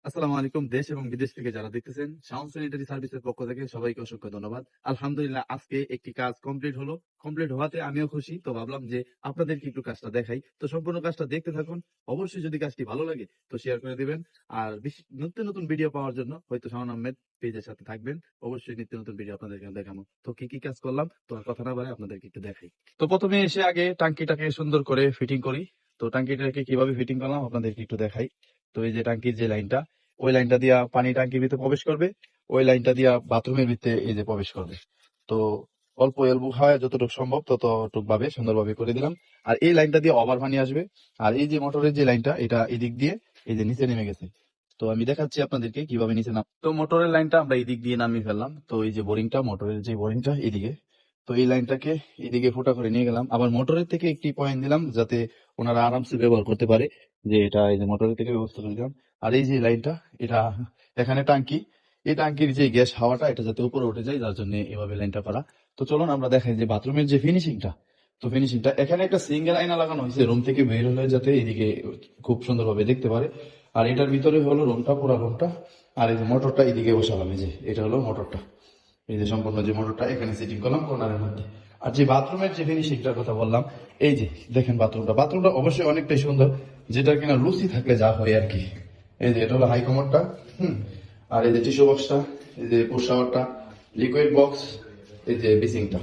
আসসালামু আলাইকুম। দেশ এবং বিদেশ থেকে যারা দেখতেছেন, সাউন্ড স্যানিটারি সার্ভিসের পক্ষ থেকে সবাইকে অসংখ্য ধন্যবাদ। আলহামদুলিল্লাহ আজকে একটি কাজ কমপ্লিট হলো। কমপ্লিট হওয়াতে আমিও খুশি। তো ভাবলাম যে আপনাদেরকে একটু কাজটা দেখাই। তো সম্পূর্ণ কাজটা দেখতে থাকুন। অবশ্যই যদি কাজটি ভালো লাগে তো শেয়ার করে দিবেন। আর নিত্য নতুন ভিডিও পাওয়ার জন্য হয়তো শাওন আহমেদ পেজের সাথে থাকবেন। অবশ্যই নিত্য নতুন ভিডিও আপনাদেরকে দেখাবো। তো কি কাজ করলাম তো আর কথা না বলে আপনাদেরকে একটু দেখাই। তো প্রথমে এসে আগে টাঙ্কিটাকে সুন্দর করে ফিটিং করি। তো টাঙ্কিটাকে কিভাবে ফিটিং করলাম আপনাদেরকে একটু দেখাই। তো এই যে টাঙ্কির যে লাইনটা, ওই লাইনটা দিয়া পানি টাঙ্কির ভিতরে প্রবেশ করবে, ওই লাইনটা দিয়া বাথরুমের ভিতরে এই যে প্রবেশ করবে। তো অল্প এলবো হয় যতটুকু সম্ভব ততটুক ভাবে সুন্দরভাবে করে দিলাম। আর এই লাইনটা দিয়ে ওভার পানি আসবে। আর এই যে মোটরের যে লাইনটা, এটা এদিক দিয়ে এই যে নিচে নেমে গেছে। তো আমি দেখাচ্ছি আপনাদেরকে কিভাবে নিচে নাম। তো মোটরের লাইনটা আমরা এদিক দিয়ে নামিয়ে ফেললাম। তো এই যে বোরিংটা, মোটরের যে বোরিংটা এদিকে, তো এই লাইনটাকে এদিকে ফুটা করে নিয়ে গেলাম। আবার মোটরের থেকে একটি পয়েন্ট দিলাম যাতে ওনারা আরামসে ব্যবহার করতে পারে, যে এটা এই যে মোটরের থেকে ব্যবস্থা করে দিলাম। আর এই যে লাইনটা, এটা এখানে টাঙ্কি, এই টাঙ্কির যে গ্যাস হাওয়াটা এটা যাতে উপরে উঠে যায়, যার জন্য এভাবে লাইনটা করা। তো চলুন আমরা দেখাই যে বাথরুমের যে ফিনিশিংটা। তো ফিনিশিংটা এখানে একটা সিঙ্গেল আয়না লাগানো হয়েছে রুম থেকে বের হলে যাতে এদিকে খুব সুন্দরভাবে দেখতে পারে। আর এটার ভিতরে হলো রুমটা, পুরো রুমটা। আর এই যে মোটরটা এদিকে বসালাম, এই যে এটা হলো মোটরটা। এই যে সম্পূর্ণ যে মোটরটা এখানে সেটিং করলাম কর্নারের মধ্যে। আর যে বাথরুমের যে ফিনিশিংটার কথা বললাম, এই যে দেখেন বাথরুমটা অবশ্যই অনেকটাই সুন্দর, যেটা কিনা লুসি থাকলে যা হয় আর কি। এই যে এটা হলো হাই কমোডটা, আর এই যে টিস্যু বক্সটা, এই যে পুশ শাওয়ারটা, লিকুইড বক্স, এই যে বেসিংটা,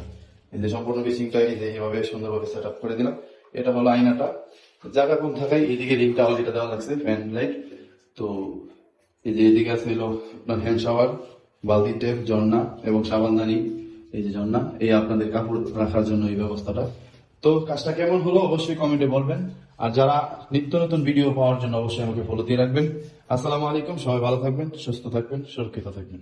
এই যে সম্পূর্ণ বেসিংটা এই যে এভাবে সুন্দরভাবে সেট আপ করে দিলাম। এটা হলো আয়নাটা। জায়গা কম থাকায় এদিকে রিং টাওয়াল যেটা দেওয়া লাগছে, ফ্যান লাইট। তো এই যে এদিকে আছে হলো আপনার হ্যান্ড শাওয়ার, বালতি টেপ, ঝর্ণা এবং সাবানদানি। এই যে ঝর্ণা, এই আপনাদের কাপড় রাখার জন্য এই ব্যবস্থাটা। তো কাজটা কেমন হলো অবশ্যই কমেন্টে বলবেন। আর যারা নিত্য নতুন ভিডিও পাওয়ার জন্য অবশ্যই আমাকে ফলো দিয়ে রাখবেন। আসসালামু আলাইকুম, সবাই ভালো থাকবেন, সুস্থ থাকবেন, সুরক্ষিত থাকবেন।